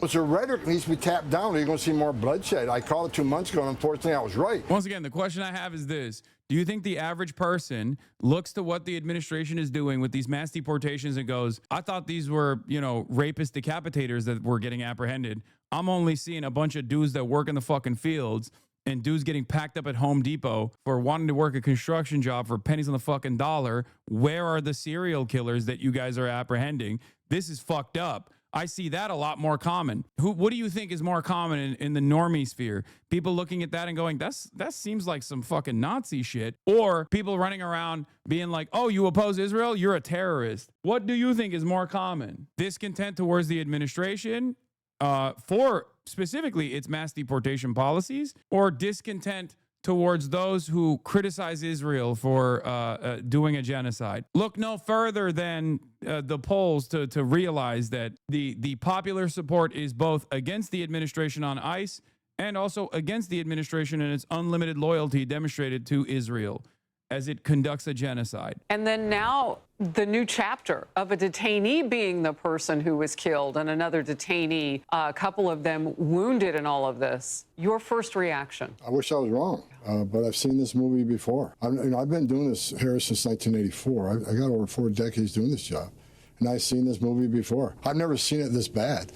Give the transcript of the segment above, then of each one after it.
But the rhetoric needs to be tapped down, or you're going to see more bloodshed. I called it 2 months ago, and unfortunately, I was right. Once again, the question I have is this. Do you think the average person looks to what the administration is doing with these mass deportations and goes, I thought these were, you know, rapist decapitators that were getting apprehended. I'm only seeing a bunch of dudes that work in the fucking fields and dudes getting packed up at Home Depot for wanting to work a construction job for pennies on the fucking dollar. Where are the serial killers that you guys are apprehending? This is fucked up. I see that a lot more common. What do you think is more common in the normie sphere? People looking at that and going, that seems like some fucking Nazi shit. Or people running around being like, oh, you oppose Israel? You're a terrorist. What do you think is more common? Discontent towards the administration for specifically its mass deportation policies, or discontent towards those who criticize Israel for doing a genocide? Look no further than the polls to realize that the popular support is both against the administration on ICE and also against the administration and its unlimited loyalty demonstrated to Israel as it conducts a genocide. And then now the new chapter of a detainee being the person who was killed and another detainee, a couple of them wounded in all of this. Your first reaction? I wish I was wrong, but I've seen this movie before. I've been doing this here since 1984. I got over 4 decades doing this job, and I've seen this movie before. I've never seen it this bad,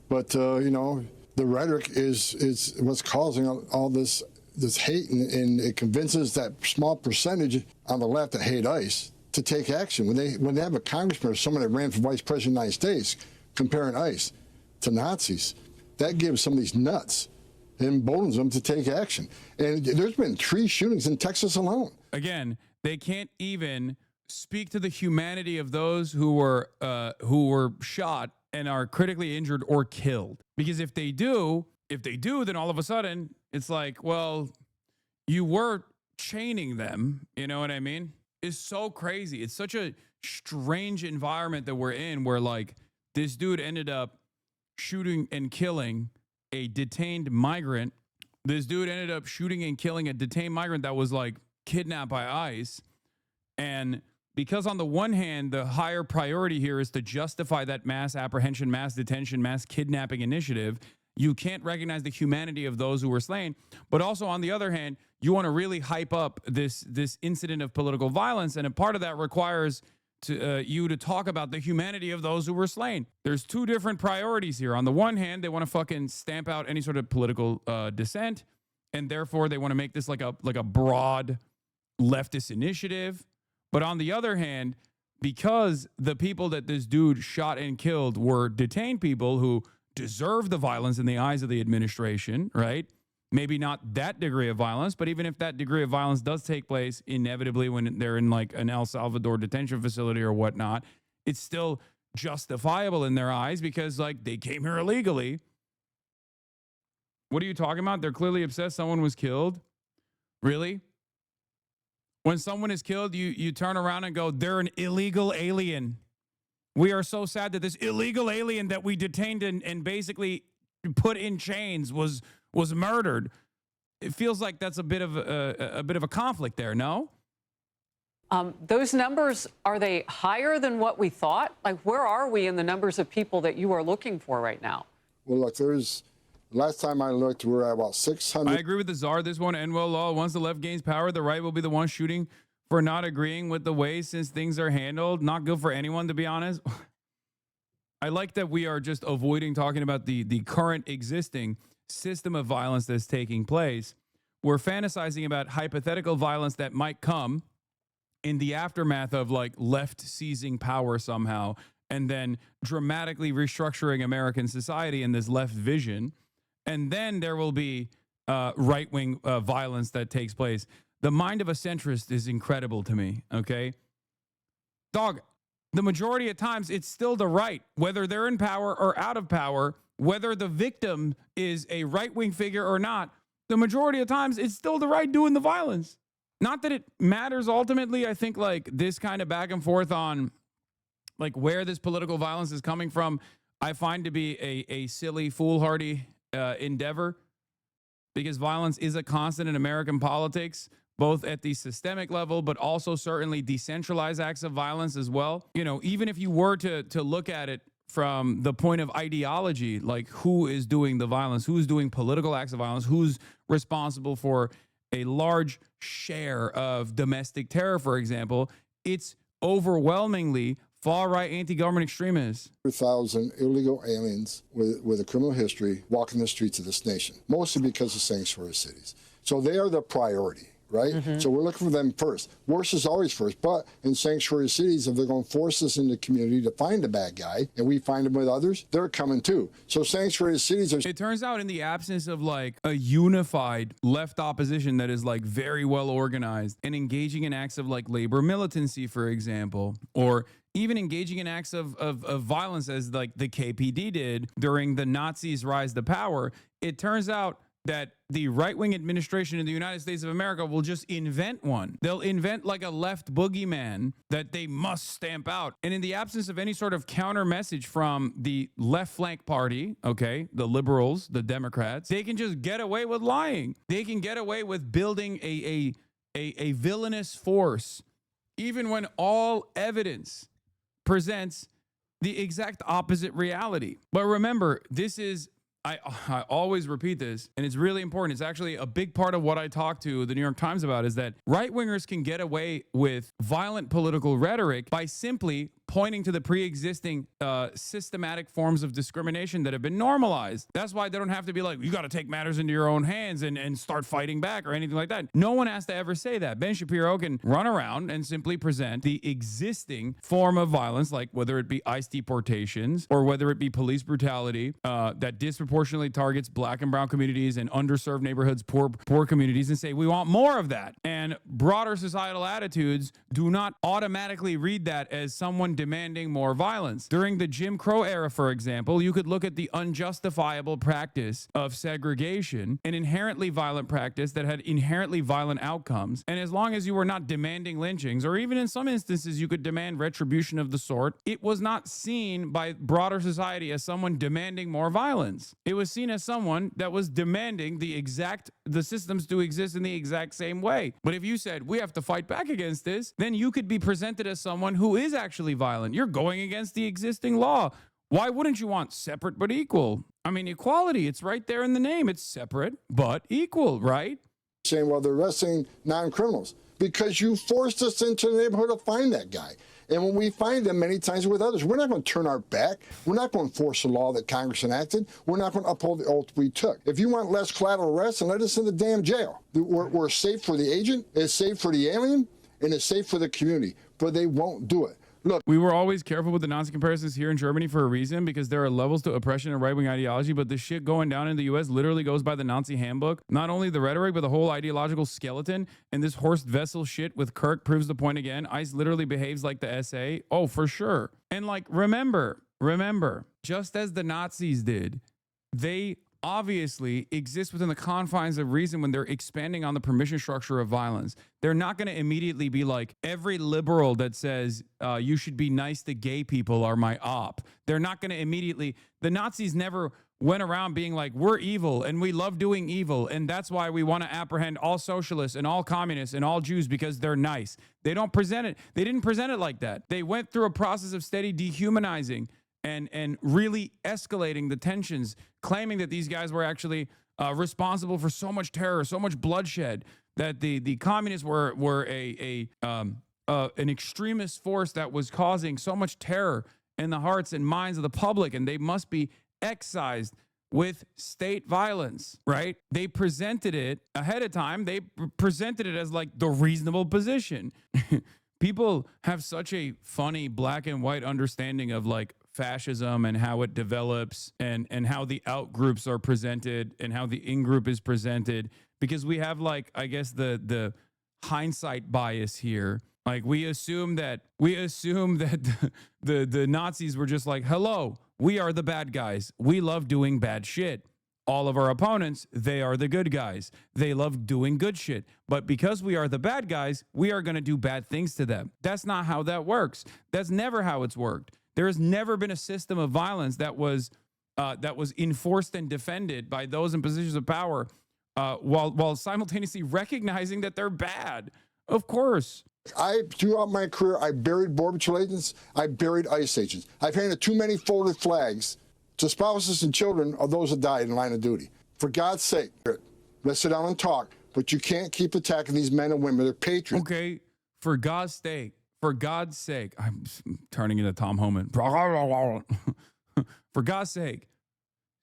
but you know, the rhetoric is what's causing all this hate, and it convinces that small percentage on the left that hate ICE to take action. When they have a congressman or someone that ran for vice president of the United States comparing ICE to Nazis, that gives some of these nuts and emboldens them to take action. And there's been 3 shootings in Texas alone. Again, they can't even speak to the humanity of those who were shot and are critically injured or killed. Because if they do, then all of a sudden it's like, well, you were chaining them. You know what I mean? It's so crazy. It's such a strange environment that we're in, where like this dude ended up shooting and killing a detained migrant. This dude ended up shooting and killing a detained migrant that was like kidnapped by ICE. And because on the one hand, the higher priority here is to justify that mass apprehension, mass detention, mass kidnapping initiative, you can't recognize the humanity of those who were slain. But also on the other hand, you want to really hype up this incident of political violence. And a part of that requires you to talk about the humanity of those who were slain. There's 2 different priorities here. On the one hand, they want to fucking stamp out any sort of political dissent. And therefore they want to make this like a broad leftist initiative. But on the other hand, because the people that this dude shot and killed were detained people who deserve the violence in the eyes of the administration, right? Maybe not that degree of violence, but even if that degree of violence does take place inevitably when they're in like an El Salvador detention facility or whatnot, it's still justifiable in their eyes because like they came here illegally. What are you talking about? They're clearly obsessed someone was killed. Really? When someone is killed, you turn around and go, they're an illegal alien. We are so sad that this illegal alien that we detained and basically put in chains was murdered. It feels like that's a bit of a conflict there, no? Those numbers, are they higher than what we thought? Like, where are we in the numbers of people that you are looking for right now? Well, look, last time I looked, we're at about 600. I agree with the czar. This won't end well at all. Once the left gains power, the right will be the one shooting for not agreeing with the way since things are handled. Not good for anyone, to be honest. I like that we are just avoiding talking about the current existing system of violence that's taking place. We're fantasizing about hypothetical violence that might come in the aftermath of like left seizing power somehow and then dramatically restructuring American society in this left vision. And then there will be right-wing violence that takes place. The mind of a centrist is incredible to me, okay? Dog, the majority of times it's still the right, whether they're in power or out of power, whether the victim is a right-wing figure or not, the majority of times it's still the right doing the violence. Not that it matters ultimately. I think like this kind of back and forth on like where this political violence is coming from, I find to be a silly, foolhardy endeavor, because violence is a constant in American politics, both at the systemic level, but also certainly decentralized acts of violence as well. You know, even if you were to look at it from the point of ideology, like who is doing the violence, who's doing political acts of violence, who's responsible for a large share of domestic terror, for example, it's overwhelmingly far-right anti-government extremists. 1,000 illegal aliens with a criminal history walking the streets of this nation, mostly because of sanctuary cities. So they are the priority, right? So we're looking for them first. Worse is always first, but in sanctuary cities, if they're going to force us into the community to find the bad guy, and we find them with others, they're coming too. So sanctuary cities are... It turns out in the absence of like a unified left opposition that is like very well organized and engaging in acts of like labor militancy, for example, or even engaging in acts of violence as like the KPD did during the Nazis' rise to power, it turns out that the right-wing administration in the United States of America will just invent one. They'll invent like a left boogeyman that they must stamp out. And in the absence of any sort of counter message from the left flank party, okay, the liberals, the Democrats, they can just get away with lying. They can get away with building a villainous force, even when all evidence presents the exact opposite reality. But remember, this is, I always repeat this, and it's really important. It's actually a big part of what I talk to the New York Times about, is that right-wingers can get away with violent political rhetoric by simply pointing to the pre-existing systematic forms of discrimination that have been normalized. That's why they don't have to be like, you got to take matters into your own hands and start fighting back or anything like that. No one has to ever say that. Ben Shapiro can run around and simply present the existing form of violence, like whether it be ICE deportations or whether it be police brutality that disproportionately targets black and brown communities and underserved neighborhoods, poor communities, and say, we want more of that. And broader societal attitudes do not automatically read that as someone demanding more violence. During the Jim Crow era, for example, you could look at the unjustifiable practice of segregation, an inherently violent practice that had inherently violent outcomes. And as long as you were not demanding lynchings, or even in some instances you could demand retribution of the sort, it was not seen by broader society as someone demanding more violence. It was seen as someone that was demanding the systems to exist in the exact same way. But if you said, we have to fight back against this, then you could be presented as someone who is actually violent. You're going against the existing law. Why wouldn't you want separate but equal? I mean, equality, it's right there in the name. It's separate but equal, right? Saying, well, they're arresting non-criminals because you forced us into the neighborhood to find that guy. And when we find them many times with others, we're not going to turn our back. We're not going to force the law that Congress enacted. We're not going to uphold the oath we took. If you want less collateral arrests, then let us in the damn jail. We're safe for the agent, it's safe for the alien, and it's safe for the community. But they won't do it. Look, we were always careful with the Nazi comparisons here in Germany for a reason, because there are levels to oppression and right-wing ideology, but the shit going down in the U.S. literally goes by the Nazi handbook. Not only the rhetoric, but the whole ideological skeleton. And this Horst Wessel shit with Kirk proves the point again. ICE literally behaves like the SA. Oh, for sure. And like, remember, just as the Nazis did, they obviously exist within the confines of reason when they're expanding on the permission structure of violence. They're not going to immediately be like, every liberal that says you should be nice to gay people are my op. They're not going to immediately, the Nazis never went around being like, we're evil and we love doing evil, and that's why we want to apprehend all socialists and all communists and all Jews because they're nice. They don't present it. They didn't present it like that. They went through a process of steady dehumanizing and really escalating the tensions, claiming that these guys were actually responsible for so much terror, so much bloodshed, that the communists were an extremist force that was causing so much terror in the hearts and minds of the public, and they must be excised with state violence, right? They presented it ahead of time. They presented it as like the reasonable position. People have such a funny black and white understanding of like fascism and how it develops and how the out groups are presented and how the in group is presented, because we have like, I guess the hindsight bias here. Like we assume that the Nazis were just like, hello, we are the bad guys. We love doing bad shit. All of our opponents, they are the good guys. They love doing good shit. But because we are the bad guys, we are going to do bad things to them. That's not how that works. That's never how it's worked. There has never been a system of violence that was enforced and defended by those in positions of power while simultaneously recognizing that they're bad. Of course. Throughout my career, I buried Border Patrol agents. I buried ICE agents. I've handed too many folded flags to spouses and children of those that died in line of duty. For God's sake, let's sit down and talk. But you can't keep attacking these men and women. They're patriots. Okay, for God's sake, I'm turning into Tom Homan. For God's sake,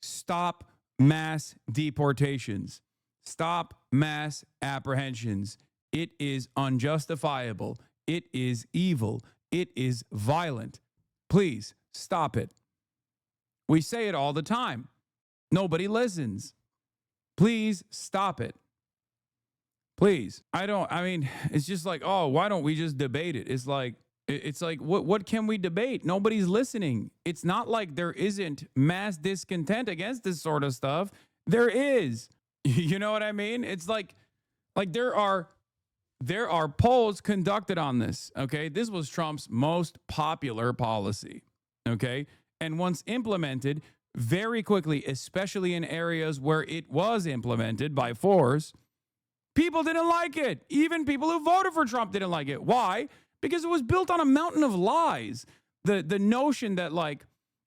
stop mass deportations. Stop mass apprehensions. It is unjustifiable. It is evil. It is violent. Please stop it. We say it all the time. Nobody listens. Please stop it. Please. It's just like, oh, why don't we just debate it? It's like, what can we debate? Nobody's listening. It's not like there isn't mass discontent against this sort of stuff. There is. You know what I mean? It's like there are polls conducted on this, okay? This was Trump's most popular policy, okay? And once implemented, very quickly, especially in areas where it was implemented by force, people didn't like it. Even people who voted for Trump didn't like it. Why? Because it was built on a mountain of lies. The notion that like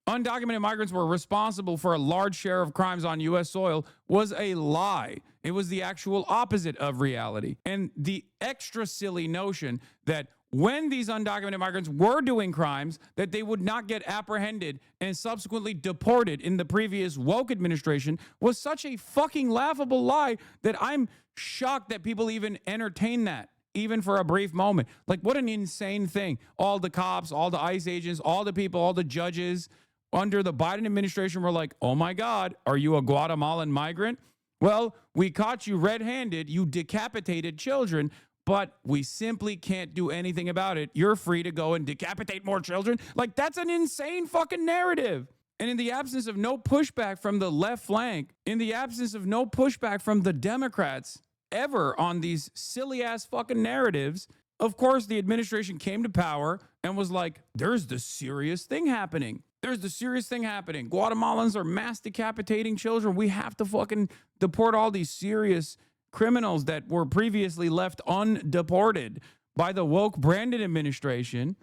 undocumented migrants were responsible for a large share of crimes on U.S. soil was a lie. It was the actual opposite of reality. And the extra silly notion that when these undocumented migrants were doing crimes, that they would not get apprehended and subsequently deported in the previous woke administration was such a fucking laughable lie that I'm shocked that people even entertain that, even for a brief moment. Like, what an insane thing. All the cops, all the ICE agents, all the people, all the judges under the Biden administration were like, oh my God, are you a Guatemalan migrant? Well, we caught you red-handed. You decapitated children, but we simply can't do anything about it. You're free to go and decapitate more children. Like, that's an insane fucking narrative. And in the absence of no pushback from the left flank, in the absence of no pushback from the Democrats ever on these silly ass fucking narratives, of course, the administration came to power and was like, there's the serious thing happening. There's the serious thing happening. Guatemalans are mass decapitating children. We have to fucking deport all these serious criminals that were previously left undeported by the woke Brandon administration.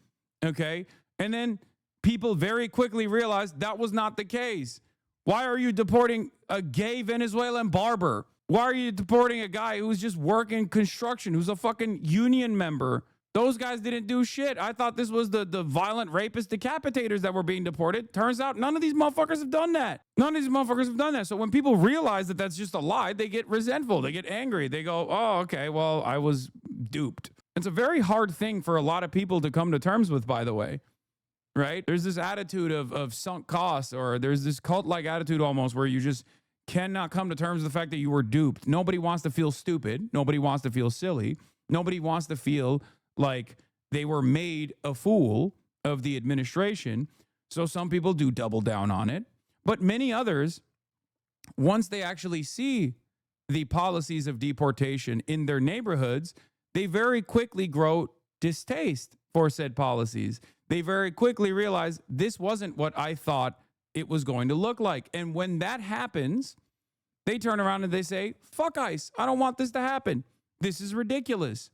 Okay. And then people very quickly realized that was not the case. Why are you deporting a gay Venezuelan barber? Why are you deporting a guy who's just working construction, who's a fucking union member? Those guys didn't do shit. I thought this was the violent rapist decapitators that were being deported. Turns out none of these motherfuckers have done that. None of these motherfuckers have done that. So when people realize that that's just a lie, they get resentful. They get angry. They go, oh, okay, well, I was duped. It's a very hard thing for a lot of people to come to terms with, by the way, right? There's this attitude of sunk costs, or there's this cult-like attitude almost where you just cannot come to terms with the fact that you were duped. Nobody wants to feel stupid. Nobody wants to feel silly. Nobody wants to feel like they were made a fool of the administration. So some people do double down on it. But many others, once they actually see the policies of deportation in their neighborhoods, they very quickly grow distaste for said policies. They very quickly realize this wasn't what I thought it was going to look like. And when that happens, they turn around and they say, fuck ICE. I don't want this to happen. This is ridiculous.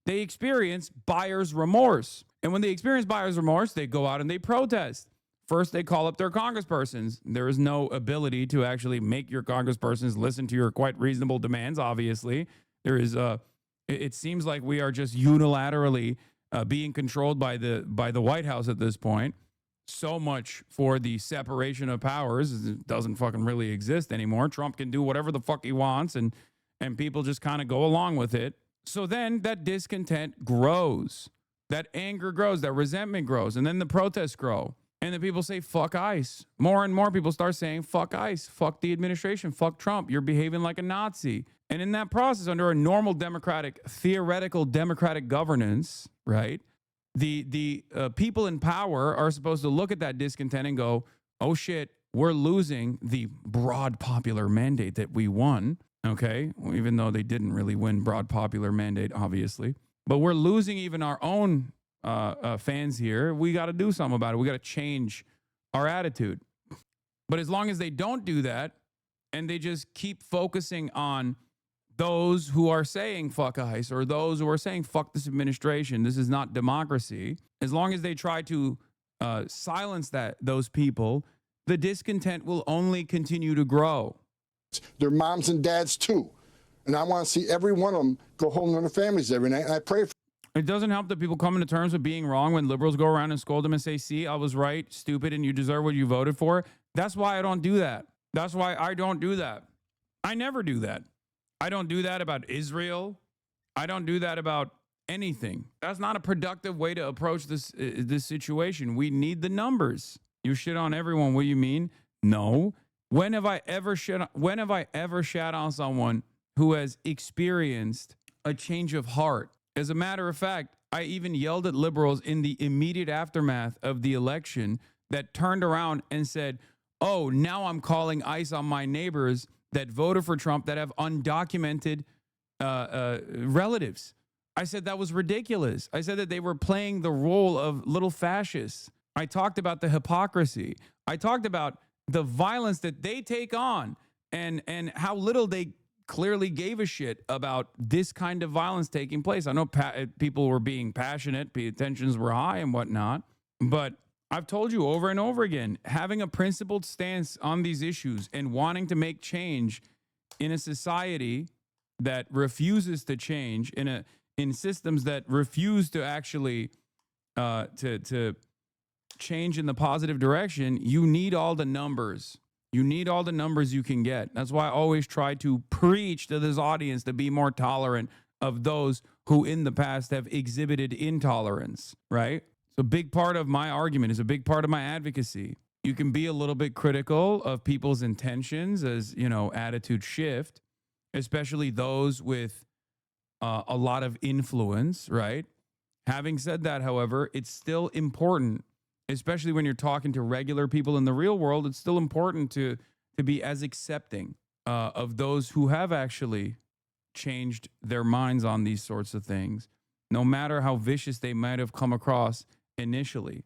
They experience buyer's remorse. And when they experience buyer's remorse, they go out and they protest. First, they call up their congresspersons. There is no ability to actually make your congresspersons listen to your quite reasonable demands, obviously. There is it seems like we are just unilaterally being controlled by the White House at this point. So much for the separation of powers. It doesn't fucking really exist anymore. Trump can do whatever the fuck he wants, and people just kind of go along with it. So then that discontent grows, that anger grows, that resentment grows, and then the protests grow. And then people say, fuck ICE. More and more people start saying, fuck ICE, fuck the administration, fuck Trump. You're behaving like a Nazi. And in that process, under a normal theoretical democratic governance, right, the people in power are supposed to look at that discontent and go, oh shit, we're losing the broad popular mandate that we won. Okay, well, even though they didn't really win broad popular mandate, obviously. But we're losing even our own fans here. We got to do something about it. We got to change our attitude. But as long as they don't do that, and they just keep focusing on those who are saying fuck ICE or those who are saying fuck this administration, this is not democracy, as long as they try to silence those people, the discontent will only continue to grow. Their moms and dads too. And I want to see every one of them go home to their families every night. And I pray for. It doesn't help that people come into terms with being wrong when liberals go around and scold them and say, see, I was right, stupid, and you deserve what you voted for. That's why I don't do that. That's why I don't do that. I never do that. I don't do that about Israel. I don't do that about anything. That's not a productive way to approach this situation. We need the numbers. You shit on everyone. What do you mean? No. When have I ever shat on someone who has experienced a change of heart? As a matter of fact, I even yelled at liberals in the immediate aftermath of the election that turned around and said, oh, now I'm calling ICE on my neighbors that voted for Trump that have undocumented relatives. I said that was ridiculous. I said that they were playing the role of little fascists. I talked about the hypocrisy. I talked about the violence that they take on and how little they clearly gave a shit about this kind of violence taking place. I know people were being passionate, tensions were high and whatnot, but I've told you over and over again, having a principled stance on these issues and wanting to make change in a society that refuses to change, in systems that refuse to actually to change in the positive direction, you need all the numbers. You need all the numbers you can get. That's why I always try to preach to this audience to be more tolerant of those who in the past have exhibited intolerance, right? So a big part of my argument is a big part of my advocacy. You can be a little bit critical of people's intentions as, attitude shift, especially those with a lot of influence, right? Having said that, however, it's still important, especially when you're talking to regular people in the real world, it's still important to be as accepting of those who have actually changed their minds on these sorts of things, no matter how vicious they might have come across initially.